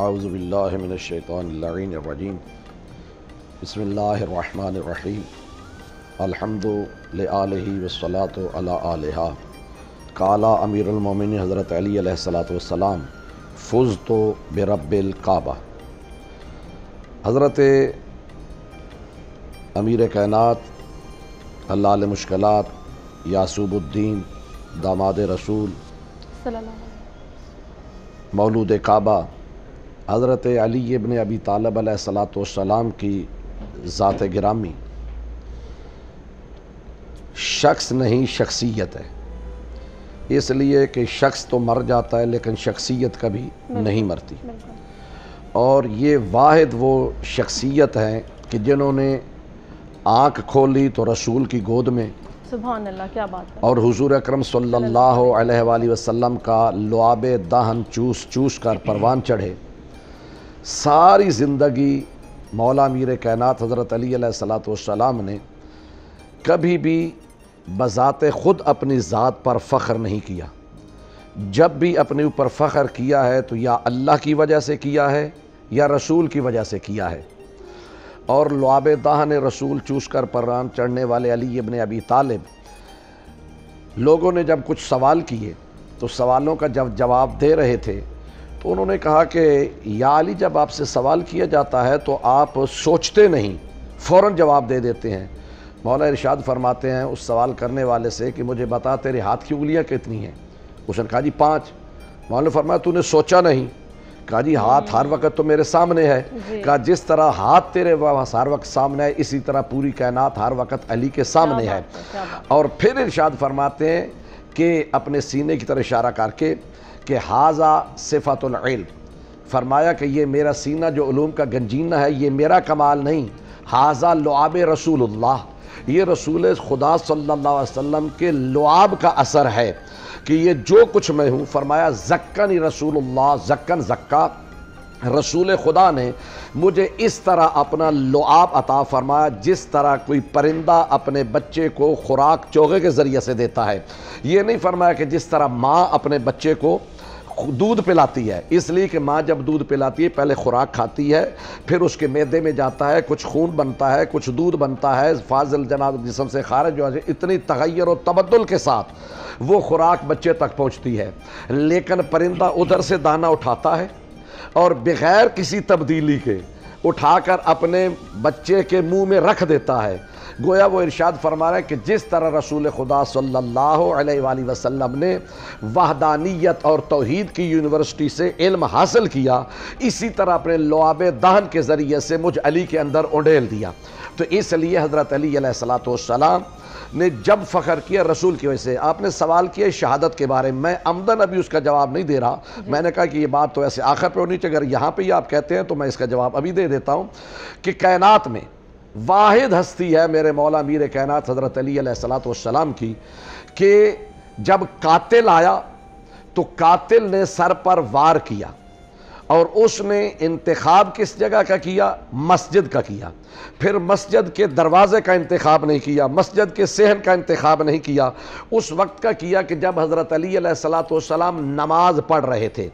اعوذ باللہ من الشیطان اللعین الرجیم بسم اللہ الرحمن الرحیم الحمد لآلہ والصلاة علی آلہا قالا امیر المومنین حضرت علی علیہ السلام فزت برب الکعبہ۔ حضرت امیر کائنات علال مشکلات یعصوب الدین داماد رسول مولود کعبہ حضرت علی ابن ابی طالب علیہ السلام کی ذات گرامی شخص نہیں شخصیت ہے، اس لیے کہ شخص تو مر جاتا ہے لیکن شخصیت کبھی نہیں مرتی، اور یہ واحد وہ شخصیت ہیں کہ جنہوں نے آنکھ کھولی تو رسول کی گود میں، سبحان اللہ، کیا بات ہے، اور حضور اکرم صلی اللہ علیہ وآلہ وسلم کا لعاب دہن چوس چوس کر پروان چڑھے۔ ساری زندگی مولا امیر کائنات حضرت علی علیہ السلام نے کبھی بھی بذات خود اپنی ذات پر فخر نہیں کیا، جب بھی اپنے اوپر فخر کیا ہے تو یا اللہ کی وجہ سے کیا ہے یا رسول کی وجہ سے کیا ہے۔ اور لعاب دہن رسول چوس کر پروان چڑھنے والے علی ابن ابی طالب، لوگوں نے جب کچھ سوال کیے تو سوالوں کا جب جواب دے رہے تھے تو انہوں نے کہا کہ یا علی، جب آپ سے سوال کیا جاتا ہے تو آپ سوچتے نہیں، فوراً جواب دے دیتے ہیں۔ مولا ارشاد فرماتے ہیں اس سوال کرنے والے سے کہ مجھے بتا تیرے ہاتھ کی انگلیاں کتنی ہیں؟ اس نے کہا جی 5۔ مولا نے فرمایا تو نے سوچا نہیں؟ کہا جی ہاتھ ہر وقت تو میرے سامنے ہے۔ کہا جس طرح ہاتھ تیرے ہر وقت سامنے ہے اسی طرح پوری کائنات ہر وقت علی کے سامنے ہے۔ اور پھر ارشاد فرماتے ہیں کہ اپنے سینے کی طرف اشارہ کر کے کہ ھذا صفت العلم، فرمایا کہ یہ میرا سینہ جو علوم کا گنجینہ ہے یہ میرا کمال نہیں، ھذا لعاب رسول اللہ، یہ رسول خدا صلی اللہ علیہ وسلم کے لعاب کا اثر ہے کہ یہ جو کچھ میں ہوں۔ فرمایا زکانی رسول اللہ، زکن زکا، رسول خدا نے مجھے اس طرح اپنا لعاب عطا فرمایا جس طرح کوئی پرندہ اپنے بچے کو خوراک چوغے کے ذریعے سے دیتا ہے۔ یہ نہیں فرمایا کہ جس طرح ماں اپنے بچے کو دودھ پلاتی ہے، اس لیے کہ ماں جب دودھ پلاتی ہے پہلے خوراک کھاتی ہے، پھر اس کے معدے میں جاتا ہے، کچھ خون بنتا ہے، کچھ دودھ بنتا ہے، فاضل جناب جسم سے خارج جو ہے اتنی تغیر و تبدل کے ساتھ وہ خوراک بچے تک پہنچتی ہے۔ لیکن پرندہ ادھر سے دانہ اٹھاتا ہے اور بغیر کسی تبدیلی کے اٹھا کر اپنے بچے کے منہ میں رکھ دیتا ہے۔ گویا وہ ارشاد فرما رہا ہے کہ جس طرح رسول خدا صلی اللہ علیہ وآلہ وسلم نے وحدانیت اور توحید کی یونیورسٹی سے علم حاصل کیا، اسی طرح اپنے لعاب دہن کے ذریعے سے مجھ علی کے اندر اونڈیل دیا۔ تو اس لیے حضرت علی علیہ السلام نے جب فخر کیا رسول کی وجہ سے۔ آپ نے سوال کیا شہادت کے بارے میں عمدن ابھی اس کا جواب نہیں دے رہا، میں نے کہا کہ یہ بات تو ایسے آخر پہ ہونی چاہیے، اگر یہاں پہ ہی آپ کہتے ہیں تو میں اس کا جواب ابھی دے دیتا ہوں کہ کائنات میں واحد ہستی ہے میرے مولا امیر کائنات حضرت علی علیہ السلام کی کہ جب قاتل آیا تو قاتل نے سر پر وار کیا، اور اس نے انتخاب کس جگہ کا کیا؟ مسجد کا کیا۔ پھر مسجد کے دروازے کا انتخاب نہیں کیا، مسجد کے صحن کا انتخاب نہیں کیا، اس وقت کا کیا کہ جب حضرت علی علیہ السلام نماز پڑھ رہے تھے۔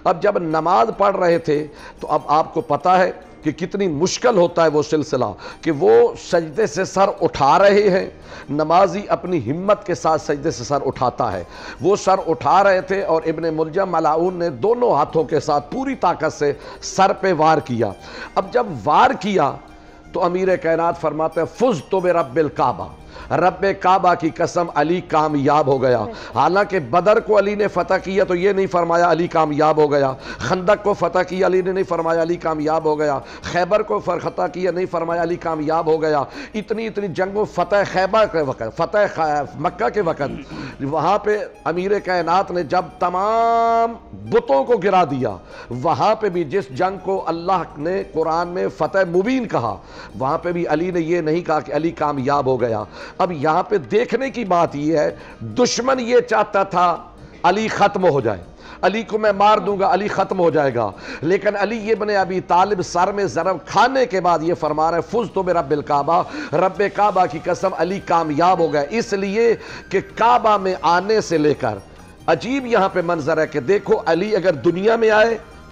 اب جب نماز پڑھ رہے تھے تو اب آپ کو پتہ ہے کہ کتنی مشکل ہوتا ہے وہ سلسلہ کہ وہ سجدے سے سر اٹھا رہے ہیں، نمازی اپنی ہمت کے ساتھ سجدے سے سر اٹھاتا ہے، وہ سر اٹھا رہے تھے اور ابن ملجم ملعون نے دونوں ہاتھوں کے ساتھ پوری طاقت سے سر پہ وار کیا۔ اب جب وار کیا تو امیر کائنات فرماتے ہیں فزت برب الکعبہ، رب کعبہ کی قسم علی کامیاب ہو گیا۔ حالانکہ بدر کو علی نے فتح کیا تو یہ نہیں فرمایا علی کامیاب ہو گیا، خندق کو فتح کیا علی نے نہیں فرمایا علی کامیاب ہو گیا، خیبر کو فتح کیا نہیں فرمایا علی کامیاب ہو گیا۔ اتنی جنگوں، فتح خیبر کے وقت، فتح مکہ کے وقت، وہاں پہ امیر کائنات نے جب تمام بتوں کو گرا دیا، وہاں پہ بھی جس جنگ کو اللہ نے قرآن میں فتح مبین کہا، وہاں پہ بھی علی نے یہ نہیں کہا کہ علی کامیاب ہو گیا۔ اب یہاں پہ دیکھنے کی بات یہ ہے، دشمن یہ چاہتا تھا علی ختم ہو جائے، علی کو میں مار دوں گا، علی ختم ہو جائے گا، لیکن علی ابن ابی طالب سر میں ضرب کھانے کے بعد یہ فرما رہے فزت برب الکعبہ، رب کعبہ کی قسم علی کامیاب ہو گئے، اس لیے کہ کعبہ میں آنے سے لے کر عجیب یہاں پہ منظر ہے کہ دیکھو علی اگر دنیا میں آئے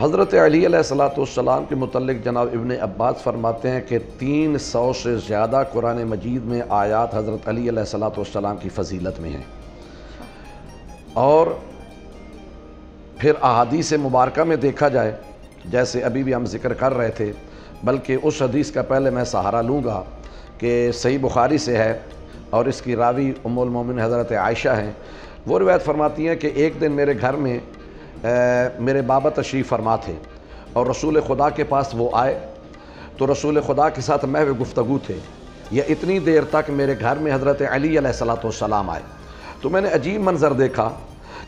حضرت علی علیہ السلام کے متعلق جناب ابن عباس فرماتے ہیں کہ 300 سے زیادہ قرآن مجید میں آیات حضرت علی علیہ السلام کی فضیلت میں ہیں، اور پھر احادیث مبارکہ میں دیکھا جائے جیسے ابھی بھی ہم ذکر کر رہے تھے، بلکہ اس حدیث کا پہلے میں سہارا لوں گا کہ صحیح بخاری سے ہے اور اس کی راوی ام المومن حضرت عائشہ ہیں۔ وہ روایت فرماتی ہیں کہ ایک دن میرے گھر میں میرے بابا تشریف فرما تھے اور رسول خدا کے پاس وہ آئے تو رسول خدا کے ساتھ محو گفتگو تھے، یا اتنی دیر تک میرے گھر میں حضرت علی علیہ السلام آئے تو میں نے عجیب منظر دیکھا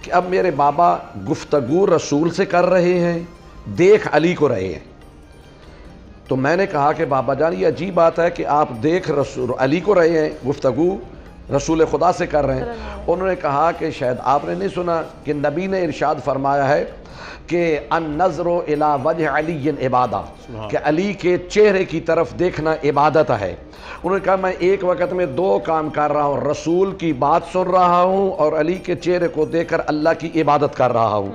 کہ اب میرے بابا گفتگو رسول سے کر رہے ہیں، دیکھ علی کو رہے ہیں۔ تو میں نے کہا کہ بابا جان یہ عجیب بات ہے کہ آپ دیکھ رسول علی کو رہے ہیں، گفتگو رسول خدا سے کر رہے ہیں۔ انہوں نے کہا کہ شاید آپ نے نہیں سنا کہ نبی نے ارشاد فرمایا ہے کہ النظر الی وجہ علی عبادہ، کہ علی کے چہرے کی طرف دیکھنا عبادت ہے۔ انہوں نے کہا میں ایک وقت میں 2 کام کر رہا ہوں، رسول کی بات سن رہا ہوں اور علی کے چہرے کو دیکھ کر اللہ کی عبادت کر رہا ہوں۔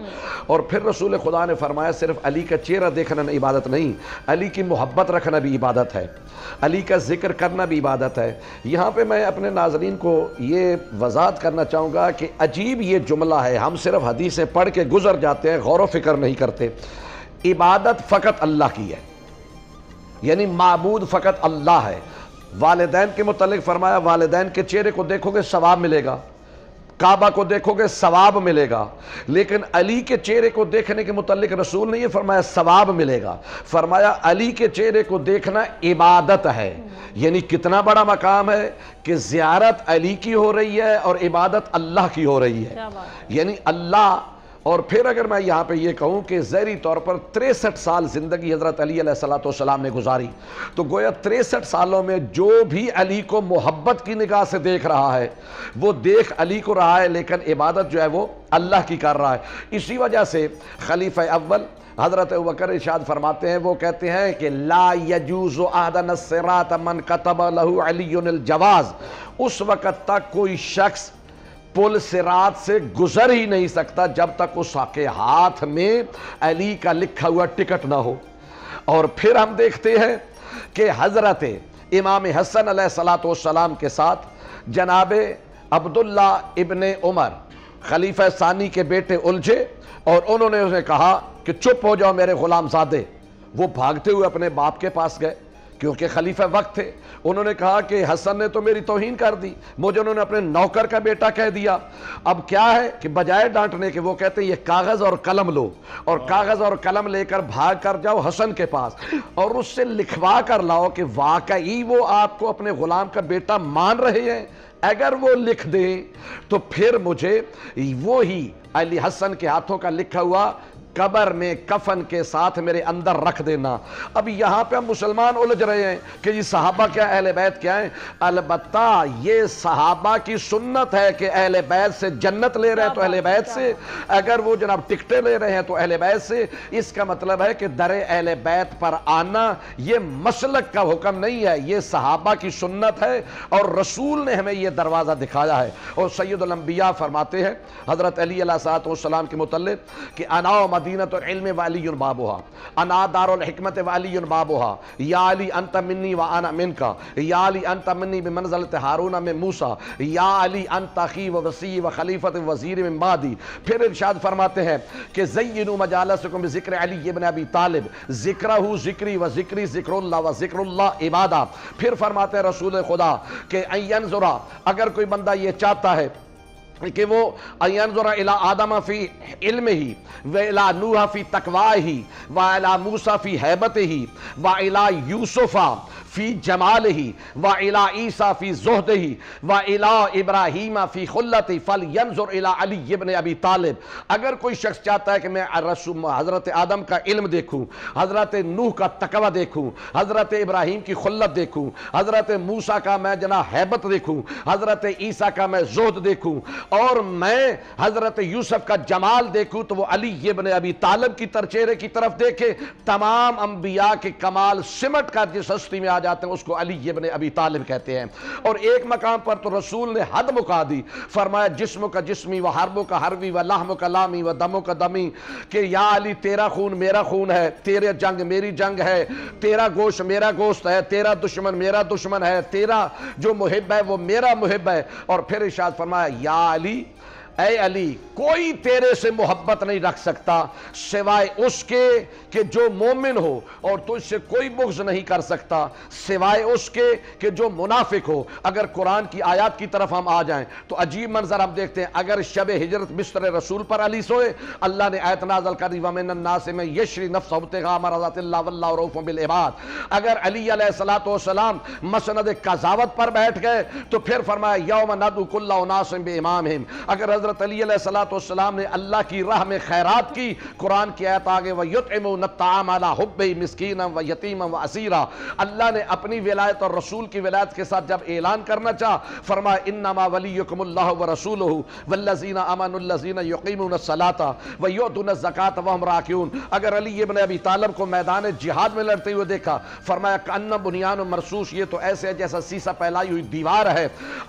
اور پھر رسول خدا نے فرمایا صرف علی کا چہرہ دیکھنا عبادت نہیں، علی کی محبت رکھنا بھی عبادت ہے، علی کا ذکر کرنا بھی عبادت ہے۔ یہاں پہ میں اپنے ناظرین کو یہ وضاحت کرنا چاہوں گا کہ عجیب یہ جملہ ہے، ہم صرف حدیثیں پڑھ کے گزر جاتے ہیں، غور و فکر نہیں کرتے۔ عبادت فقط اللہ کی ہے، یعنی معبود فقط اللہ ہے۔ والدین کے متعلق فرمایا والدین کے چہرے کو دیکھو گے ثواب ملے گا، کعبہ کو دیکھو گے ثواب ملے گا، لیکن علی کے چہرے کو دیکھنے کے متعلق رسول نے یہ فرمایا ثواب ملے گا، فرمایا علی کے چہرے کو دیکھنا عبادت ہے۔ یعنی کتنا بڑا مقام ہے کہ زیارت علی کی ہو رہی ہے اور عبادت اللہ کی ہو رہی ہے، یعنی اللہ۔ اور پھر اگر میں یہاں پہ یہ کہوں کہ ظاہری طور پر 63 سال زندگی حضرت علی علیہ السلام نے گزاری، تو گویا 63 سالوں میں جو بھی علی کو محبت کی نگاہ سے دیکھ رہا ہے وہ دیکھ علی کو رہا ہے، لیکن عبادت جو ہے وہ اللہ کی کر رہا ہے۔ اسی وجہ سے خلیفہ اول حضرت ابوبکر ارشاد فرماتے ہیں، وہ کہتے ہیں کہ لا یجوز احدن الصراط من کتب له علی الجواز، اس وقت تک کوئی شخص پل صراط سے گزر ہی نہیں سکتا جب تک اس کے ہاتھ میں علی کا لکھا ہوا ٹکٹ نہ ہو۔ اور پھر ہم دیکھتے ہیں کہ حضرت امام حسن علیہ السلام کے ساتھ جناب عبداللہ ابن عمر خلیفہ ثانی کے بیٹے الجھے اور انہوں نے اسے کہا کہ چپ ہو جاؤ میرے غلام زادے۔ وہ بھاگتے ہوئے اپنے باپ کے پاس گئے کیونکہ خلیفہ وقت تھے۔ انہوں نے کہا کہ حسن نے تو میری توہین کر دی، مجھے انہوں نے اپنے نوکر کا بیٹا کہہ دیا۔ اب کیا ہے کہ بجائے ڈانٹنے کے وہ کہتے ہیں یہ کاغذ اور قلم لو، اور کاغذ اور قلم لے کر بھاگ کر جاؤ حسن کے پاس اور اس سے لکھوا کر لاؤ کہ واقعی وہ آپ کو اپنے غلام کا بیٹا مان رہے ہیں۔ اگر وہ لکھ دیں تو پھر مجھے وہی علی حسن کے ہاتھوں کا لکھا ہوا قبر میں کفن کے ساتھ میرے اندر رکھ دینا۔ اب یہاں پہ ہم مسلمان الجھ رہے ہیں کہ یہ صحابہ کیا اہل بیت کیا ہیں۔ البتہ یہ صحابہ کی سنت ہے کہ اہل بیت سے جنت لے رہے ہیں تو اہل بیت سے، اگر وہ جناب ٹکٹیں لے رہے ہیں تو اہل بیت سے۔ اس کا مطلب ہے کہ در اہل بیت پر آنا یہ مسلک کا حکم نہیں ہے، یہ صحابہ کی سنت ہے اور رسول نے ہمیں یہ دروازہ دکھایا ہے۔ اور سید الانبیاء فرماتے ہیں حضرت علی علیہ السلام کے متعلق کہ انا مدینۃ العلم وعلی بابها، انا دار الحکمت وعلی بابها، یا علی انت منی وانا منک، یا علی انت منی بمنزلۃ ہارون من موسیٰ، یا علی انت اخی و وصی و خلیفۃ وزیر من بعدی۔ پھر ارشاد فرماتے ہیں کہ زینوا مجالسکم بذکر علی ابن ابی طالب، ذکرہ ذکری و ذکری ذکر اللہ و ذکر اللہ عبادہ۔ پھر فرماتے ہیں رسول خدا کہ ان ینظر، اگر کوئی بندہ یہ چاہتا ہے کہ وہ انظر الی آدم فی علمہ و الی نوح فی تقویہ و الی موسیٰ فی ہیبتہ و الی یوسف فی جمالہ و الی عیسیٰ فی زہدہ و الی ابراہیم فی خلتہ فلینظر الی علی ابن ابی طالب۔ اگر کوئی شخص چاہتا ہے کہ میں حضرت آدم کا علم دیکھوں، حضرت نوح کا تقوی دیکھوں، حضرت ابراہیم کی خلت دیکھوں، حضرت موسیٰ کا میں جناب ہیبت دیکھوں، حضرت عیسیٰ کا میں زہد دیکھوں، اور میں حضرت یوسف کا جمال دیکھوں تو وہ علی ابن ابی طالب کی چہرے کی طرف دیکھے. تمام انبیاء کے کمال سمٹ کر جس ہستی میں آ جاتے ہیں اس کو علی ابن ابی طالب کہتے ہیں. اور ایک مقام پر تو رسول نے حد مکا دی, فرمایا جسم کا جسمی و حرب کا حربی و لحم کا لامی و دم کا دمی, کہ یا علی تیرا خون میرا خون ہے, تیرے جنگ میری جنگ ہے, تیرا گوشت میرا گوشت ہے, تیرا دشمن میرا دشمن ہے, تیرا جو محب ہے وہ میرا محب ہے. اور پھر ارشاد فرمایا یا علی, اے علی کوئی تیرے سے محبت نہیں رکھ سکتا سوائے اس کے کہ جو مومن ہو, اور تجھ سے کوئی بغض نہیں کر سکتا سوائے اس کے کہ جو منافق ہو. اگر قرآن کی آیات کی طرف ہم آ جائیں تو عجیب منظر ہم دیکھتے ہیں. اگر شب ہجرت بستر رسول پر علی سوئے, اللہ نے آیت نازل کر دی وَمِنَ النَّاسِ مَن يَشْرِي نَفْسَهُ ابْتِغَاءَ مَرْضَاتِ اللَّهِ وَاللَّهُ رَءُوفٌ بِالْعِبَادِ. اگر علی علیہ السلام مسند قضاوت پر بیٹھ گئے تو پھر فرمایا یوم ندعو کل اناس بامامہم. اگر حضرت علی علیہ السلام نے اللہ کی راہ میں خیرات کی, قرآن کی آیت آگے وَيُطْعِمُونَ الطَّعَامَ عَلَىٰ حُبِّهِ مِسْكِينًا وَيَتِيمًا وَأَسِيرًا. اللہ نے اپنی ولایت اور رسول کی ولایت کے ساتھ جب اعلان کرنا چاہا فرمایا انما ولیکم اللہ ورسولہ والذین آمنوا الذین یقیمون الصلاۃ ویؤتون الزکاۃ وہم راکعون. اگر علی ابن ابی طالب کو میدان جہاد میں لڑتے ہوئے دیکھا فرمایا کأن بنیان مرصوص, یہ تو ایسے ہے جیسا سیسا پھیلائی ہوئی دیوار ہے.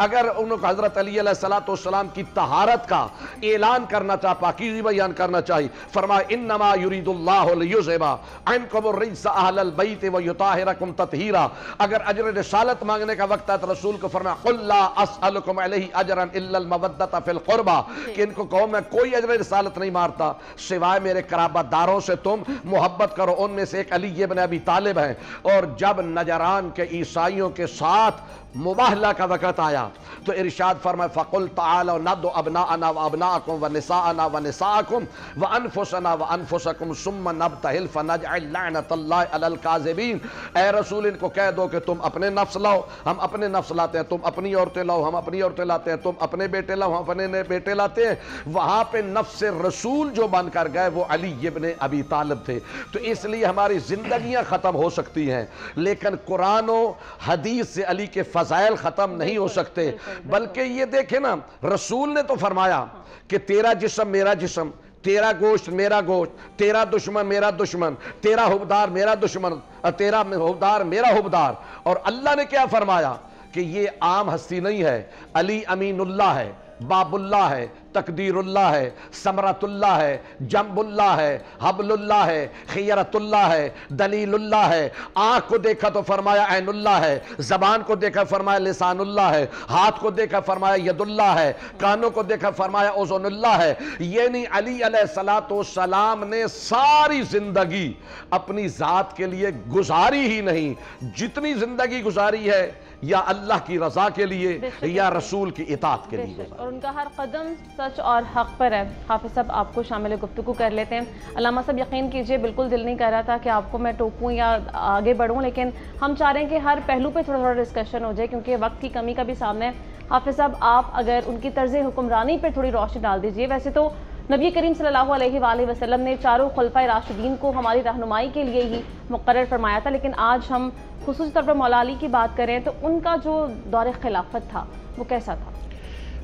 اگر انہوں کو حضرت علی علیہ السلام کی طہارت کا اعلان کرنا چاہا, پاکیزگی بیان کرنا چاہیے, فرمایا انما یرید اللہ لیذھب عنکم الرجس اہل البیت ویطہرکم تطہیرا. اگر اجر رسالت مانگنے کا وقت ہے تو رسول کو فرمایا قل لا اسألکم علیہ اجرا الا المودۃ فی القربى, کہ ان کو کہو میں کوئی اجر رسالت نہیں مارتا سوائے میرے قرابت داروں سے تم محبت کرو. ان میں سے ایک علی ابن ابی طالب ہیں. اور جب نجران کے عیسائیوں کے ساتھ مباہلہ کا وقت آیا تو ارشاد فرمائے فَقُلْ تَعَالَوْا نَدْعُ أَبْنَاءَنَا وَأَبْنَاءَكُمْ وَنِسَاءَنَا وَنِسَاءَكُمْ وَأَنفُسَنَا وَأَنفُسَكُمْ ثُمَّ نَبْتَهِلْ فَنَجْعَلْ لَعْنَةَ اللَّهِ عَلَى الْكَاذِبِينَ. اے رسول ان کو کہہ دو کہ تم اپنے نفس لاؤ ہم اپنے نفس لاتے ہیں, تم اپنی عورتیں لاؤ ہم اپنی عورتیں لاتے ہیں, تم اپنے بیٹے لاؤ ہم اپنے بیٹے لاتے ہیں. وہاں پہ نفس رسول جو بن کر گئے وہ علی ابن ابی طالب تھے. تو اس لیے ہماری زندگیاں ختم ہو سکتی ہیں لیکن قرآن و حدیث سے علی کے فضائل ختم نہیں ہو سکتے. بلکہ یہ دیکھیں نا, رسول نے تو فرمایا کہ تیرا جسم میرا جسم, تیرا گوشت میرا گوشت, تیرا دشمن میرا دشمن, تیرا حبدار میرا دشمن, تیرا حبدار میرا حبدار. اور اللہ نے کیا فرمایا کہ یہ عام ہستی نہیں ہے, علی امین اللہ ہے, باب اللہ ہے, تقدیر اللہ ہے, ثمرت اللہ ہے, جنب اللہ ہے, حبل اللہ ہے, خیرت اللہ ہے, دلیل اللہ ہے. آنکھ کو دیکھا تو فرمایا عین اللہ ہے, زبان کو دیکھا فرمایا لسان اللہ ہے, ہاتھ کو دیکھا فرمایا ید اللہ ہے, کانوں کو دیکھا فرمایا اذن اللہ ہے. یعنی علی علیہ السلام نے ساری زندگی اپنی ذات کے لیے گزاری ہی نہیں, جتنی زندگی گزاری ہے یا اللہ کی رضا کے لیے یا رسول کی اطاعت کے لیے, اور ان کا ہر قدم سچ اور حق پر ہے. حافظ صاحب آپ کو شامل گفتگو کر لیتے ہیں. علامہ صاحب یقین کیجئے بالکل دل نہیں کر رہا تھا کہ آپ کو میں ٹوکوں یا آگے بڑھوں, لیکن ہم چاہ رہے ہیں کہ ہر پہلو پہ تھوڑا ڈسکشن ہو جائے کیونکہ وقت کی کمی کا بھی سامنے ہے. حافظ صاحب آپ اگر ان کی طرز حکمرانی پر تھوڑی روشنی ڈال دیجئے. ویسے تو نبی کریم صلی اللہ علیہ وآلہ وسلم نے چاروں خلفائے راشدین کو ہماری رہنمائی کے لیے ہی مقرر فرمایا تھا, لیکن آج ہم خصوصی طور پر مولا علی کی بات کریں تو ان کا جو دور خلافت تھا وہ کیسا تھا؟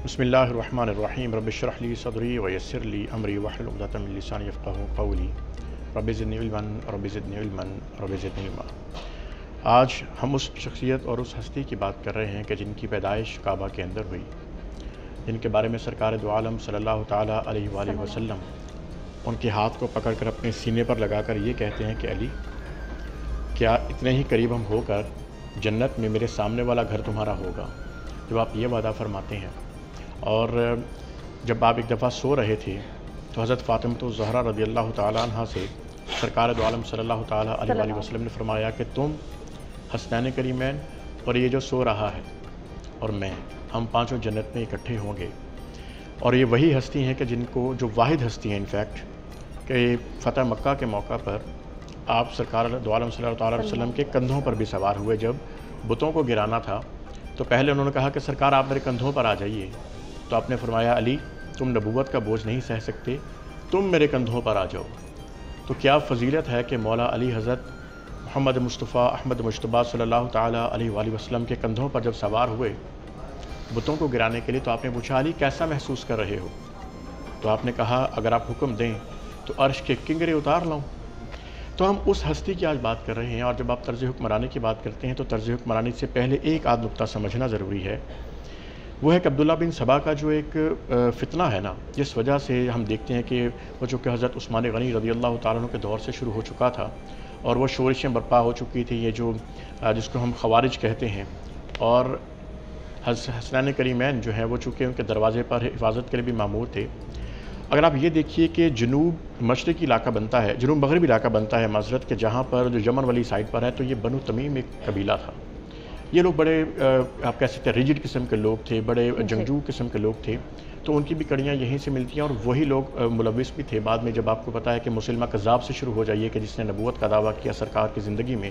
بسم اللہ الرحمن الرحیم. رب اشرح لی صدری ویسر لی امری واحلل عقدۃ من لسانی یفقہوا قولی. رب زدنی علما رب زدنی علما رب زدنی علما. آج ہم اس شخصیت اور اس ہستی کی بات کر رہے ہیں کہ جن کی پیدائش کعبہ کے اندر ہوئی, جن کے بارے میں سرکار دو عالم صلی اللہ تعالیٰ علیہ وآلہ وسلم ان کے ہاتھ کو پکڑ کر اپنے سینے پر لگا کر یہ کہتے ہیں کہ علی کیا اتنے ہی قریب ہم ہو کر جنت میں میرے سامنے والا گھر تمہارا ہوگا, جب آپ یہ وعدہ فرماتے ہیں. اور جب آپ ایک دفعہ سو رہے تھے تو حضرت فاطمہ الزہرا رضی اللہ تعالیٰ عنہ سے سرکار دو عالم صلی اللہ تعالیٰ علیہ وآلہ وسلم نے فرمایا کہ تم حسنین کریمین اور یہ جو سو رہا ہے اور میں, ہم پانچوں جنت میں اکٹھے ہوں گے. اور یہ وہی ہستی ہیں کہ جن کو, جو واحد ہستی ہیں انفیکٹ, کہ فتح مکہ کے موقع پر آپ سرکار دو عالم صلی اللہ علیہ وسلم کے کندھوں پر بھی سوار ہوئے. جب بتوں کو گرانا تھا تو پہلے انہوں نے کہا کہ سرکار آپ میرے کندھوں پر آ جائیے, تو آپ نے فرمایا علی تم نبوت کا بوجھ نہیں سہ سکتے, تم میرے کندھوں پر آ جاؤ. تو کیا فضیلت ہے کہ مولا علی حضرت محمد مصطفیٰ احمد مجتبیٰ صلی اللہ تعالیٰ علیہ وآلہ وسلم کے کندھوں پر جب سوار ہوئے بتوں کو گرانے کے لیے، تو آپ نے پوچھا علی کیسا محسوس کر رہے ہو؟ تو آپ نے کہا اگر آپ حکم دیں تو عرش کے کنگرے اتار لاؤں۔ تو ہم اس ہستی کی آج بات کر رہے ہیں، اور جب آپ طرز حکمرانی کی بات کرتے ہیں تو طرز حکمرانی سے پہلے ایک آدھ نقطہ سمجھنا ضروری ہے، وہ ہے کہ عبداللہ بن سبا کا جو ایک فتنہ ہے نا، جس وجہ سے ہم دیکھتے ہیں کہ وہ چونکہ حضرت عثمان غنی رضی اللہ تعالیٰ عنہ کے دور سے شروع ہو چکا تھا، اور وہ شورشیں برپا ہو چکی تھی، یہ جو جس کو ہم خوارج کہتے ہیں، اور حسنین کریمین جو ہیں وہ چونکہ ان کے دروازے پر حفاظت کے لیے بھی مامور تھے۔ اگر آپ یہ دیکھیے کہ جنوب مشرقی علاقہ بنتا ہے، جنوب مغربی علاقہ بنتا ہے معذرت، کہ جہاں پر جو یمن والی سائڈ پر ہے، تو یہ بنو تمیم ایک قبیلہ تھا۔ یہ لوگ بڑے آپ کہہ سکتے ہیں ریجڈ قسم کے لوگ تھے، بڑے جنگجو قسم کے لوگ تھے، تو ان کی بھی کڑیاں یہیں سے ملتی ہیں، اور وہی لوگ ملوث بھی تھے۔ بعد میں جب آپ کو پتہ ہے کہ مسلمہ کذاب سے شروع ہو جائیے کہ جس نے نبوت کا دعویٰ کیا سرکار کی زندگی میں،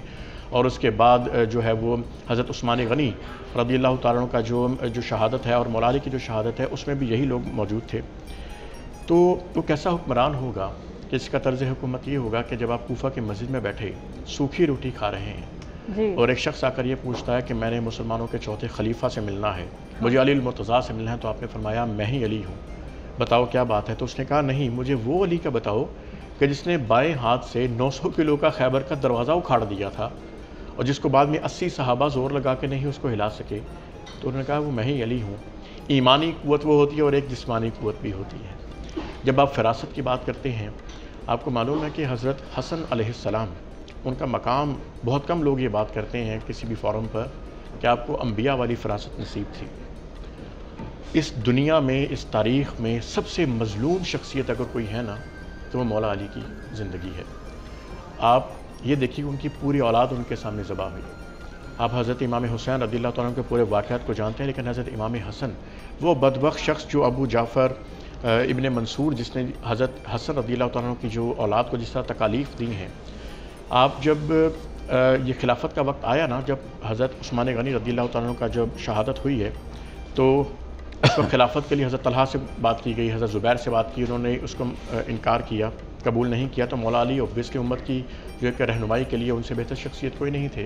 اور اس کے بعد جو ہے وہ حضرت عثمان غنی رضی اللہ تعالیٰ عنہ کا جو شہادت ہے، اور مولا علی کی جو شہادت ہے، اس میں بھی یہی لوگ موجود تھے۔ تو وہ کیسا حکمران ہوگا کہ اس کا طرز حکومت یہ ہوگا کہ جب آپ کوفہ کی مسجد میں بیٹھے سوکھی روٹی کھا رہے ہیں، اور ایک شخص آ کر یہ پوچھتا ہے کہ میں نے مسلمانوں کے چوتھے خلیفہ سے ملنا ہے، مجھے علی المرتضیٰ سے ملنا ہے، تو آپ نے فرمایا میں ہی علی ہوں، بتاؤ کیا بات ہے؟ تو اس نے کہا نہیں، مجھے وہ علی کا بتاؤ کہ جس نے بائیں ہاتھ سے 900 کلو کا خیبر کا دروازہ اکھاڑ دیا تھا، اور جس کو بعد میں 80 صحابہ زور لگا کے نہیں اس کو ہلا سکے۔ تو انہوں نے کہا وہ میں ہی علی ہوں۔ ایمانی قوت وہ ہوتی ہے اور ایک جسمانی قوت بھی ہوتی ہے۔ جب آپ فراست کی بات کرتے ہیں، آپ کو معلوم ہے کہ حضرت حسن علیہ السلام، ان کا مقام بہت کم لوگ یہ بات کرتے ہیں کسی بھی فورم پر کہ آپ کو انبیاء والی فراست نصیب تھی۔ اس دنیا میں، اس تاریخ میں سب سے مظلوم شخصیت اگر کوئی ہے نا تو وہ مولا علی کی زندگی ہے۔ آپ یہ دیکھیے ان کی پوری اولاد ان کے سامنے ذبح ہوئی۔ آپ حضرت امام حسین رضی اللہ تعالیٰ عنہ کے پورے واقعات کو جانتے ہیں، لیکن حضرت امام حسن وہ بدبخت شخص جو ابو جعفر ابن منصور، جس نے حضرت حسن رضی اللہ تعالیٰ عنہ کی جو اولاد کو جس طرح تکالیف دی ہیں، آپ جب یہ خلافت کا وقت آیا نا، جب حضرت عثمان غنی رضی اللہ تعالیٰ عنہ کا جب شہادت ہوئی ہے، تو اس وقت خلافت کے لیے حضرت طلحہ سے بات کی گئی، حضرت زبیر سے بات کی، انہوں نے اس کو انکار کیا، قبول نہیں کیا۔ تو مولا علی اوبویسلی امت کی جو ایک رہنمائی کے لیے ان سے بہتر شخصیت کوئی نہیں تھے۔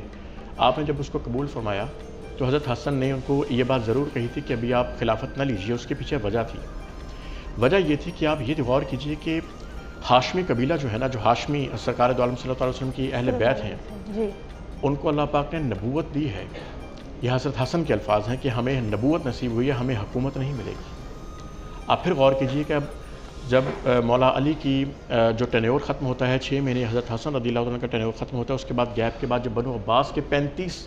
آپ نے جب اس کو قبول فرمایا تو حضرت حسن نے ان کو یہ بات ضرور کہی تھی کہ ابھی آپ خلافت نہ لیجئے۔ اس کے پیچھے وجہ تھی، وجہ یہ تھی کہ آپ یہ غور کیجئے کہ ہاشمی قبیلہ جو ہے نا، جو ہاشمی سرکار دو عالم صلی اللہ علیہ وسلم کی اہل بیت ہیں، ان کو اللہ پاک نے نبوت دی ہے۔ یہ حضرت حسن کے الفاظ ہیں کہ ہمیں نبوت نصیب ہوئی ہے، ہمیں حکومت نہیں ملے گی۔ آپ پھر غور کیجئے کہ اب جب مولا علی کی جو ٹینیور ختم ہوتا ہے، 6 مہینے حضرت حسن رضی اللہ عنہ کا ٹینیور ختم ہوتا ہے، اس کے بعد گیپ کے بعد جب بنو عباس کے 35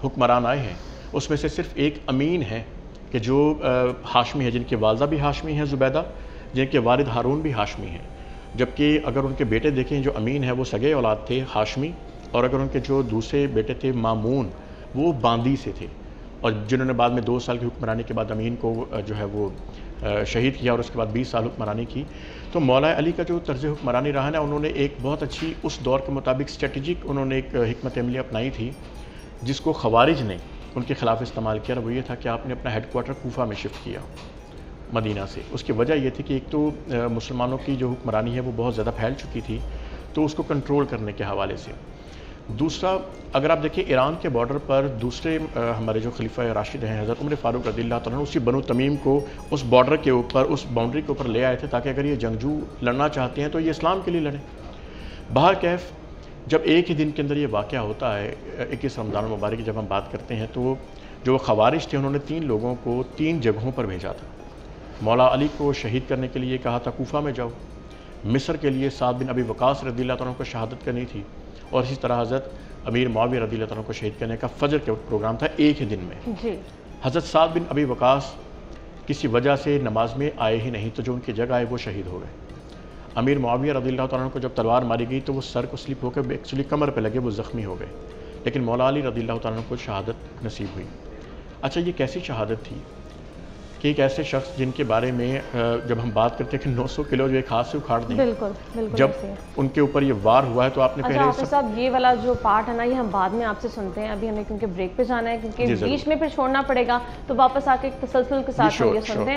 حکمران آئے ہیں، اس میں سے صرف ایک امین ہے کہ جو ہاشمی ہے، جن کی والدہ بھی ہاشمی ہیں زبیدہ، جن کے والد ہارون بھی ہاشمی ہیں، جبکہ اگر ان کے بیٹے دیکھیں جو امین ہے وہ سگے اولاد تھے ہاشمی، اور اگر ان کے جو دوسرے بیٹے تھے مامون، وہ باندی سے تھے، اور جنہوں نے بعد میں 2 سال کی حکمرانی کے بعد امین کو جو ہے وہ شہید کیا، اور اس کے بعد 20 سال حکمرانی کی۔ تو مولا علی کا جو طرز حکمرانی رہا نا، انہوں نے ایک بہت اچھی اس دور کے مطابق اسٹریٹجک انہوں نے ایک حکمت عملی اپنائی تھی، جس کو خوارج نے ان کے خلاف استعمال کیا، اور وہ یہ تھا کہ آپ نے اپنا ہیڈ کوارٹر کوفہ میں شفٹ کیا مدینہ سے۔ اس کی وجہ یہ تھی کہ ایک تو مسلمانوں کی جو حکمرانی ہے وہ بہت زیادہ پھیل چکی تھی، تو اس کو کنٹرول کرنے کے حوالے سے۔ دوسرا، اگر آپ دیکھیں ایران کے بارڈر پر دوسرے ہمارے جو خلیفہ راشد ہیں حضرت عمر فاروق رضی اللہ تعالیٰ عنہ، اسی بنو تمیم کو اس بارڈر کے اوپر، اس باؤنڈری کے اوپر لے آئے تھے، تاکہ اگر یہ جنگجو لڑنا چاہتے ہیں تو یہ اسلام کے لیے لڑیں۔ بہرکیف جب ایک ہی دن کے اندر یہ واقعہ ہوتا ہے، 21 رمضان المبارک کی جب ہم بات کرتے ہیں، تو جو خوارج تھے انہوں نے 3 لوگوں کو 3 جگہوں پر بھیجا تھا۔ مولا علی کو شہید کرنے کے لیے کہا تھا کوفہ میں جاؤ، مصر کے لیے سعد بن ابی وقاص رضی اللہ عنہ کو شہادت کرنی تھی، اور اسی طرح حضرت امیر معاویہ رضی اللہ عنہ کو شہید کرنے کا فجر کے پروگرام تھا ایک ہی دن میں۔ حضرت سعد بن ابی وقاص کسی وجہ سے نماز میں آئے ہی نہیں، تو جو ان کی جگہ آئے وہ شہید ہو گئے۔ امیر معاویہ رضی اللہ عنہ کو جب تلوار ماری گئی تو وہ سر کو سلپ ہو کے ایکچولی کمر پہ لگے، وہ زخمی ہو گئے، لیکن مولا علی رضی اللہ عنہ کو شہادت نصیب ہوئی۔ اچھا، یہ کیسی شہادت تھی کہ ایک ایسے شخص جن کے بارے میں جب ہم بات کرتے ہیں کہ 900 کلو جو ایک ہاتھ سے اکھاڑ دیں، جب ان کے اوپر یہ وار ہوا ہے تو آپ نے پہلے حافظ صاحب یہ والا جو پارٹ ہے نا، یہ ہم بعد میں آپ سے سنتے ہیں، ابھی ہمیں کیونکہ بریک پہ جانا ہے، کیونکہ بیچ میں پھر چھوڑنا پڑے گا، تو واپس آ کے ایک تسلسل کے ساتھ ہم یہ سنتے ہیں۔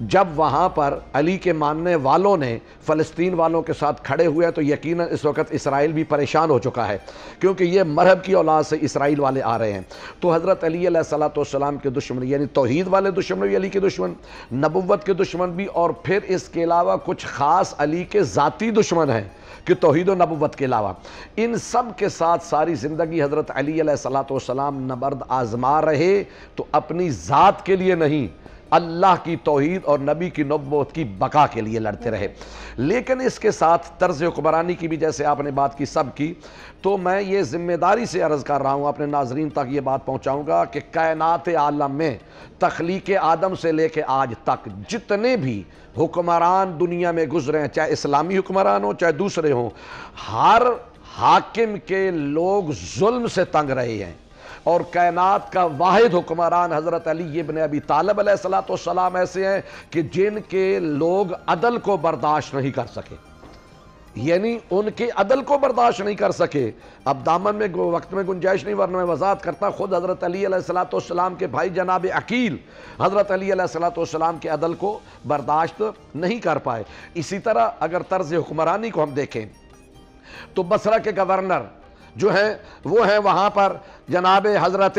جب وہاں پر علی کے ماننے والوں نے فلسطین والوں کے ساتھ کھڑے ہوئے تو یقیناً اس وقت اسرائیل بھی پریشان ہو چکا ہے، کیونکہ یہ مرہب کی اولاد سے اسرائیل والے آ رہے ہیں۔ تو حضرت علی علیہ السلام کے دشمن، یعنی توحید والے دشمن بھی علی کے دشمن، نبوت کے دشمن بھی، اور پھر اس کے علاوہ کچھ خاص علی کے ذاتی دشمن ہیں کہ توحید و نبوت کے علاوہ، ان سب کے ساتھ ساری زندگی حضرت علی علیہ السلام نبرد آزما رہے، تو اپنی ذات کے لیے نہیں، اللہ کی توحید اور نبی کی نبوت کی بقا کے لیے لڑتے رہے۔ لیکن اس کے ساتھ طرز حکمرانی کی بھی جیسے آپ نے بات کی سب کی، تو میں یہ ذمہ داری سے عرض کر رہا ہوں، اپنے ناظرین تک یہ بات پہنچاؤں گا کہ کائنات عالم میں تخلیق آدم سے لے کے آج تک جتنے بھی حکمران دنیا میں گزرے ہیں، چاہے اسلامی حکمران ہوں چاہے دوسرے ہوں، ہر حاکم کے لوگ ظلم سے تنگ رہے ہیں، اور کائنات کا واحد حکمران حضرت علی ابن ابی طالب علیہ السلام ایسے ہیں کہ جن کے لوگ عدل کو برداشت نہیں کر سکے، یعنی ان کے عدل کو برداشت نہیں کر سکے۔ اب دامن میں وقت میں گنجائش نہیں، ورنہ میں وضاحت کرتا، خود حضرت علی علیہ السلام کے بھائی جناب عقیل حضرت علی علیہ السلام کے عدل کو برداشت نہیں کر پائے۔ اسی طرح اگر طرز حکمرانی کو ہم دیکھیں تو بصرہ کے گورنر جو ہیں وہ ہیں وہاں پر جناب حضرت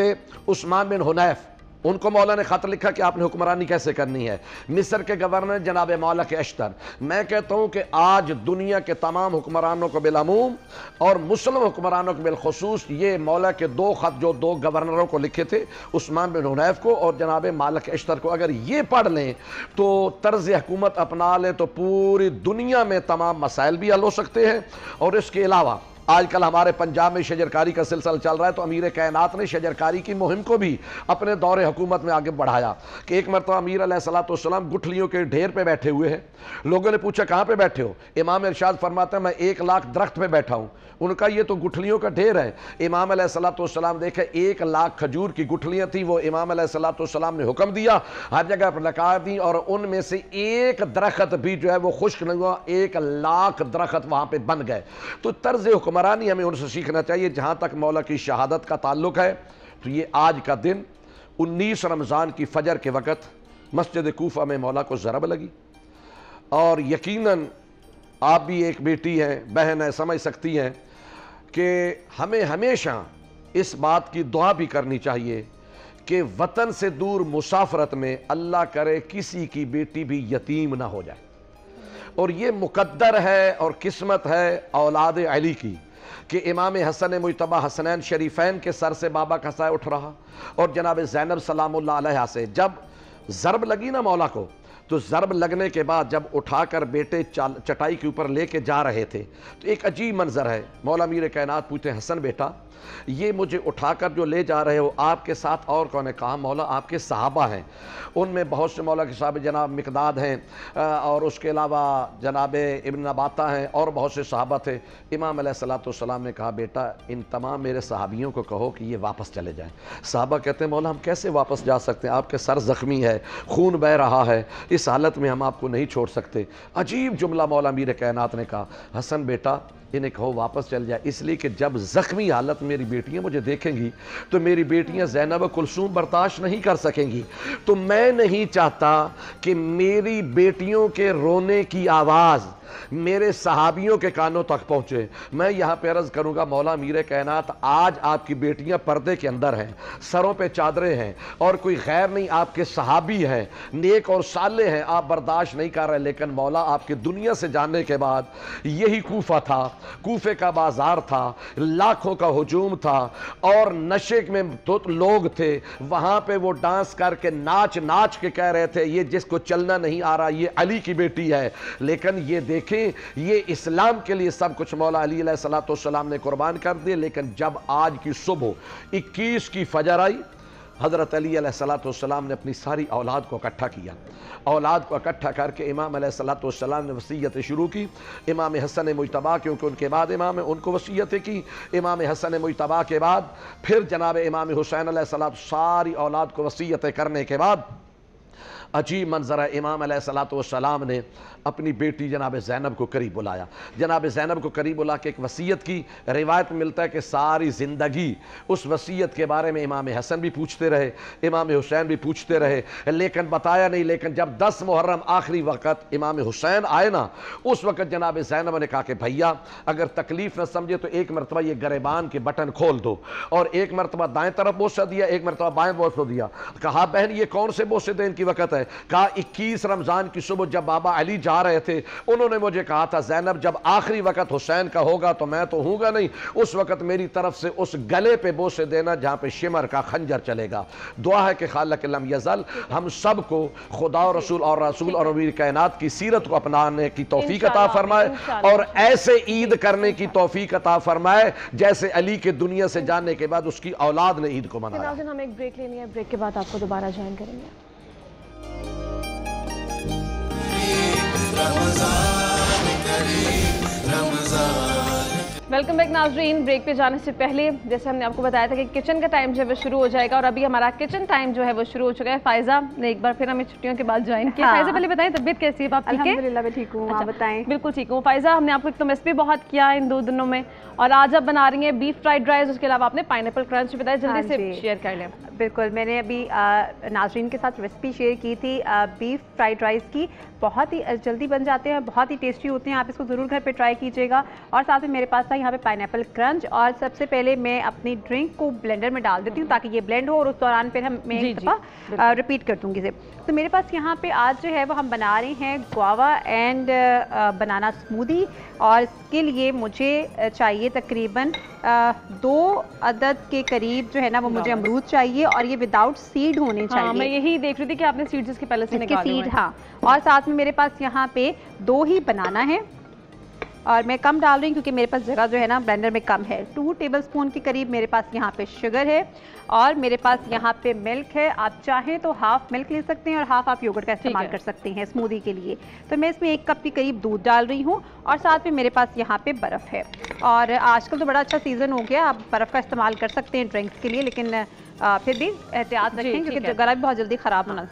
عثمان بن حنیف، ان کو مولا نے خط لکھا کہ آپ نے حکمرانی کیسے کرنی ہے۔ مصر کے گورنر جناب مالک اشتر۔ میں کہتا ہوں کہ آج دنیا کے تمام حکمرانوں کو بالعموم اور مسلم حکمرانوں کو بالخصوص یہ مولا کے دو خط جو دو گورنروں کو لکھے تھے، عثمان بن حنیف کو اور جناب مالک اشتر کو، اگر یہ پڑھ لیں تو طرز حکومت اپنا لیں تو پوری دنیا میں تمام مسائل بھی حل ہو سکتے ہیں۔ اور اس کے علاوہ آج کل ہمارے پنجاب میں شجرکاری کا سلسلہ چل رہا ہے، تو امیر کائنات نے شجرکاری کی مہم کو بھی اپنے دور حکومت میں آگے بڑھایا کہ ایک مرتبہ امیر علیہ السلام گٹھلیوں کے ڈھیر پہ بیٹھے ہوئے ہیں۔ لوگوں نے پوچھا کہاں پہ بیٹھے ہو؟ امام ارشاد فرماتا ہے میں 1,00,000 درخت پہ بیٹھا ہوں۔ ان کا یہ تو گٹھلیوں کا ڈھیر ہے۔ امام علیہ السلام دیکھے 1,00,000 کھجور کی گٹھلیاں تھیں، وہ امام علیہ السلام نے حکم دیا ہر جگہ پر لگا دیں، اور ان میں سے ایک درخت بھی جو ہے وہ خشک نہیں ہوا، 1,00,000 درخت وہاں پہ بن گئے۔ تو طرز حکمرانی ہمیں ان سے سیکھنا چاہیے۔ جہاں تک مولا کی شہادت کا تعلق ہے تو یہ آج کا دن 19 رمضان کی فجر کے وقت مسجد کوفہ میں مولا کو ضرب لگی، اور یقیناً آپ بھی ایک بیٹی ہیں، بہن ہے، سمجھ سکتی ہیں کہ ہمیں ہمیشہ اس بات کی دعا بھی کرنی چاہیے کہ وطن سے دور مسافرت میں اللہ کرے کسی کی بیٹی بھی یتیم نہ ہو جائے، اور یہ مقدر ہے اور قسمت ہے اولاد علی کی کہ امام حسن مجتبی حسنین شریفین کے سر سے بابا کا سایہ اٹھ رہا، اور جناب زینب سلام اللہ علیہ سے جب ضرب لگی نا مولا کو، تو ضرب لگنے کے بعد جب اٹھا کر بیٹے چٹائی کے اوپر لے کے جا رہے تھے تو ایک عجیب منظر ہے۔ مولا امیر کائنات پوچھتے ہیں حسن بیٹا یہ مجھے اٹھا کر جو لے جا رہے ہو آپ کے ساتھ اور کون ہے؟ کہا مولا آپ کے صحابہ ہیں، ان میں بہت سے مولا کے صحابہ جناب مقداد ہیں، اور اس کے علاوہ جناب ابن نباتہ ہیں، اور بہت سے صحابہ تھے۔ امام علیہ السلام نے کہا بیٹا ان تمام میرے صحابیوں کو کہو کہ یہ واپس چلے جائیں۔ صحابہ کہتے ہیں مولا ہم کیسے واپس جا سکتے ہیں، آپ کے سر زخمی ہے، خون بہہ رہا ہے، اس حالت میں ہم آپ کو نہیں چھوڑ سکتے۔ عجیب جملہ مولا امیر کائنات نے کہا حسن بیٹا انہیں کہو واپس چل جائے، اس لیے کہ جب زخمی حالت میری بیٹیاں مجھے دیکھیں گی تو میری بیٹیاں زینب و کلثوم برداشت نہیں کر سکیں گی، تو میں نہیں چاہتا کہ میری بیٹیوں کے رونے کی آواز میرے صحابیوں کے کانوں تک پہنچے۔ میں یہاں پہ عرض کروں گا مولا امیر کائنات آج آپ کی بیٹیاں پردے کے اندر ہیں، سروں پہ چادریں ہیں، اور کوئی غیر نہیں، آپ کے صحابی ہیں، نیک اور صالح ہیں، آپ برداشت نہیں کر رہے، لیکن مولا آپ کے دنیا سے جانے کے بعد یہی کوفہ تھا، کوفے کا بازار تھا، لاکھوں کا ہجوم تھا، اور نشے میں لوگ تھے، وہاں پہ وہ ڈانس کر کے ناچ ناچ کے کہہ رہے تھے یہ جس کو چلنا نہیں آ رہا یہ علی کی بیٹی ہے، لیکن یہ دیکھیں یہ اسلام کے لیے سب کچھ مولا علی علیہ السلام نے قربان کر دیے۔ لیکن جب آج کی صبح 21 کی فجر آئی، حضرت علی علیہ السلام نے اپنی ساری اولاد کو اکٹھا کیا، اولاد کو اکٹھا کر کے امام علیہ السلام نے وصیت شروع کی۔ امام حسن مجتبی کیونکہ ان کے بعد امام ان کو وصیتیں کی، امام حسن مجتبی کے بعد پھر جناب امام حسین علیہ السلام، ساری اولاد کو وصیتیں کرنے کے بعد عجیب منظر ہے، امام علیہ الصلوۃ والسلام نے اپنی بیٹی جناب زینب کو قریب بلایا، جناب زینب کو قریب بلا کے ایک وصیت کی۔ روایت میں ملتا ہے کہ ساری زندگی اس وصیت کے بارے میں امام حسن بھی پوچھتے رہے، امام حسین بھی پوچھتے رہے، لیکن بتایا نہیں۔ لیکن جب 10 محرم آخری وقت امام حسین آئے نا، اس وقت جناب زینب نے کہا کہ بھیا اگر تکلیف نہ سمجھے تو ایک مرتبہ یہ گریبان کے بٹن کھول دو، اور ایک مرتبہ دائیں طرف بوسہ دیا، ایک مرتبہ بائیں بوسہ دیا۔ کہا بہن یہ کون سے بوسے دین کی وقت ہے؟ کہا 21 رمضان کی صبح جب بابا علی جا رہے تھے انہوں نے مجھے کہا تھا زینب جب آخری وقت حسین کا ہوگا تو میں تو ہوں گا نہیں، اس وقت میری طرف سے اس گلے پہ بوسے دینا جہاں پہ شمر کا خنجر چلے گا۔ دعا ہے کہ خالق لم یزل ہم سب کو خدا و رسول اور امیر کائنات کی سیرت کو اپنانے کی توفیق عطا فرمائے، اور ایسے عید کرنے کی توفیق عطا فرمائے جیسے علی کے دنیا سے جانے کے بعد اس کی اولاد نے عید کو منایا۔ ناظرین ہم ایک بریک لینی ہے، بریک کے بعد آپ کو دوبارہ جوائن کریں گے۔ ویلکم بیک ناظرین، بریک پہ جانے سے پہلے جیسے ہم نے آپ کو بتایا تھا کہ کچن کا ٹائم جو ہے وہ شروع ہو جائے گا، اور ابھی ہمارا کچن ٹائم جو ہے وہ شروع ہو چکا ہے۔ فائزہ نے ایک بار پھر ہمیں چھٹیوں کے بعد جوائن کیا۔ فائزہ پہلے بتائیں طبیعت کیسی ہے آپ؟ الحمدللہ میں ٹھیک ہوں، آپ بتائیں؟ بالکل ٹھیک ہوں فائزہ، ہم نے آپ کو ایک تو مس بھی بہت کیا ان 2 دنوں میں، اور آج آپ بنا رہی ہیں بیف فرائیڈ رائس، اس کے علاوہ آپ نے پائنیپل کرنچ بتایا، جلدی سے شیئر کر لیں۔ بالکل، میں نے ابھی ناظرین کے ساتھ ریسپی شیئر کی تھی بیف فرائیڈ رائس کی، بہت ہی جلدی بن جاتے ہیں، بہت ہی ٹیسٹی ہوتے ہیں، آپ اس کو ضرور گھر پہ ٹرائی کیجیے گا۔ اور ساتھ میں میرے پاس تھا یہاں پہ پائنیپل کرنچ، اور سب سے پہلے میں اپنی ڈرنک کو بلینڈر میں ڈال دیتی ہوں تاکہ یہ بلینڈ ہو، اور اس دوران پھر میں ایک دفعہ ریپیٹ کر دوں گی اسے۔ تو میرے پاس یہاں پہ آج جو ہے وہ ہم بنا رہے ہیں گووا اینڈ بنانا اسموودی، اور اس کے لیے مجھے چاہیے تقریباً 2 عدد کے قریب جو ہے نا وہ مجھے امرود چاہیے، اور یہ وداؤٹ سیڈ ہونے چاہیے۔ میں یہی دیکھ رہی تھی کہ آپ نے سیڈز اس کے پہلے سے نکالے ہوئے ہیں۔ ہاں، اور ساتھ میں میرے پاس یہاں پہ 2 ہی بنانا ہے، اور میں کم ڈال رہی ہوں کیونکہ میرے پاس جگہ جو ہے نا بلینڈر میں کم ہے۔ 2 ٹیبل سپون کے قریب میرے پاس یہاں پہ شوگر ہے، اور میرے پاس یہاں پہ ملک ہے۔ آپ چاہیں تو ہاف ملک لے سکتے ہیں اور ہاف آپ یوگرٹ کا استعمال کر سکتے ہیں اسموودی کے لیے۔ تو میں اس میں 1 کپ کے قریب دودھ ڈال رہی ہوں، اور ساتھ میں میرے پاس یہاں پہ برف ہے۔ اور آج کل تو بڑا اچھا سیزن ہو گیا، آپ برف کا استعمال کر سکتے ہیں ڈرنکس کے لیے، لیکن پھر بھی احتیاط رکھیں کیونکہ گلا بھی بہت جلدی خراب ہونا۔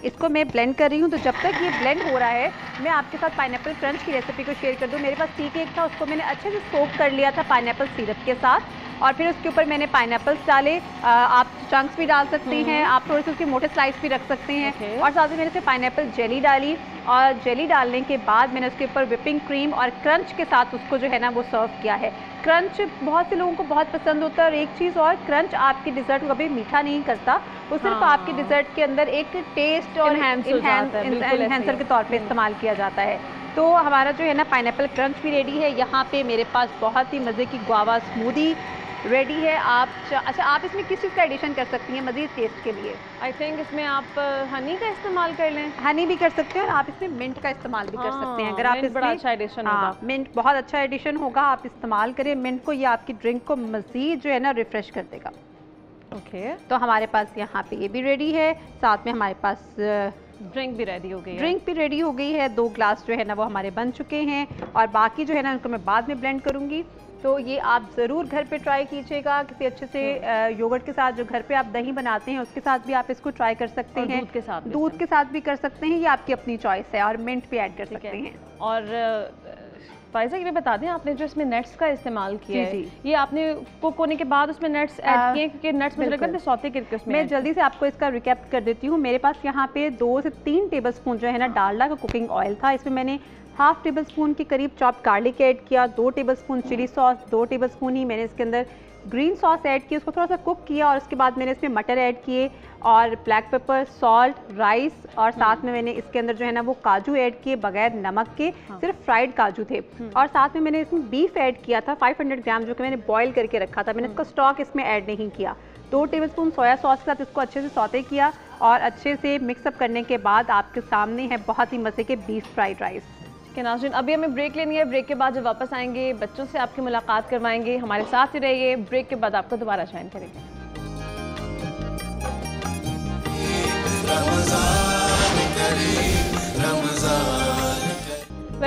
اس کو میں بلینڈ کر رہی ہوں، تو جب تک یہ بلینڈ ہو رہا ہے میں آپ کے ساتھ پائنیپل کرنچ کی ریسیپی کو شیئر کر دوں۔ میرے پاس ٹی کیک تھا، اس کو میں نے اچھے سے سوک کر لیا تھا پائنیپل سیرپ کے ساتھ، اور پھر اس کے اوپر میں نے پائنیپلس ڈالے۔ آپ چنکس بھی ڈال سکتے ہیں، آپ تھوڑے سے اس کے موٹے سلائس بھی رکھ سکتے ہیں، اور ساتھ میں نے اس میں پائنیپل جیلی ڈالی، اور جیلی ڈالنے کے بعد میں نے اس کے اوپر وپنگ کریم اور کرنچ کے ساتھ اس کو جو ہے نا وہ سرو کیا ہے۔ کرنچ بہت سے لوگوں کو بہت پسند ہوتا ہے، اور ایک چیز اور، کرنچ آپ کی ڈیزرٹ کو کبھی میٹھا نہیں کرتا، وہ صرف آپ کی ڈیزرٹ کے اندر ایک ٹیسٹ اور انہینسر کے طور پہ استعمال کیا جاتا ہے۔ تو ہمارا جو ہے نا پائنیپل کرنچ بھی ریڈی ہے، یہاں پہ میرے پاس بہت ہی مزے کی گووا اسموودی ریڈی ہے۔ اچھا آپ اس میں کس چیز کا ایڈیشن کر سکتی ہیں مزید ٹیسٹ کے لیے؟ آئی تھنک اس میں آپ ہنی کا استعمال کر لیں، ہنی بھی کر سکتے ہیں، اور آپ اس میں منٹ کا استعمال بھی کر سکتے ہیں۔ اگر آپ اس بڑا میں اچھا ایڈیشن ہوگا، منٹ بہت اچھا ایڈیشن ہوگا، آپ استعمال کریں منٹ کو، یہ آپ کی ڈرنک کو مزید جو ہے نا ریفریش کر دے گا۔ اوکے، تو ہمارے پاس یہاں پہ یہ بھی ریڈی ہے، ساتھ میں ہمارے پاس ڈرنک بھی ریڈی ہو گئی ہے۔ ڈرنک بھی ریڈی ہو گئی ہے، 2 گلاس جو ہے نا وہ ہمارے بن چکے ہیں، اور باقی جو ہے نا ان کو میں بعد میں بلینڈ کروں گی۔ تو یہ آپ ضرور گھر پہ ٹرائی کیجیے گا کسی اچھے سے یوگرٹ کے ساتھ، جو گھر پہ آپ دہی بناتے ہیں اس کے ساتھ بھی آپ اس کو ٹرائی کر سکتے ہیں، دودھ کے ساتھ بھی کر سکتے ہیں، یہ آپ کی اپنی چوائس ہے، اور منٹ بھی ایڈ کر سکتے ہیں۔ اور فائزہ یہ بھی بتا دیں آپ نے جو اس میں نٹس کا استعمال کیا ہے، یہ آپ نے کوک ہونے کے بعد اس میں نٹس ایڈ کیے کیونکہ نٹس مجھے لگتا ہے سوتے کر کے اس میں جلدی سے آپ کو اس کا ریکیپ کر دیتی ہوں۔ میرے پاس یہاں پہ 2 سے 3 ٹیبل سپون جو ہے نا ڈالڈا کا کوکنگ آئل تھا، اس میں میں نے ½ ٹیبل سپون کے قریب چاپ گارلک ایڈ کیا، 2 ٹیبل سپون چلی ساس، 2 ٹیبل سپون ہی میں نے اس کے اندر گرین ساس ایڈ کی، اس کو تھوڑا سا کوک کیا، اور اس کے بعد میں نے اس میں مٹر ایڈ کیے، اور بلیک پیپر، سالٹ، رائس، اور ساتھ میں نے اس کے اندر جو ہے نا وہ کاجو ایڈ کیے بغیر نمک کے، صرف فرائیڈ کاجو تھے، اور ساتھ میں نے اس میں بیف ایڈ کیا تھا 500 گرام، جو کہ میں نے بوائل کر کے رکھا تھا، میں نے اس کا اسٹاک اس میں ایڈ نہیں کیا۔ 2 ٹیبل سپون سویا ساس کے ساتھ اس کو اچھے سے سوتے کیا، اور اچھے سے مکس اپ کرنے کے بعد آپ کے سامنے ہے بہت ہی مزے کے بیف فرائیڈ رائس۔ کہ ناظرین ابھی ہمیں بریک لینی ہے، بریک کے بعد جب واپس آئیں گے بچوں سے آپ کی ملاقات کروائیں گے، ہمارے ساتھ ہی رہیے، بریک کے بعد آپ کو دوبارہ جوائن کریں گے۔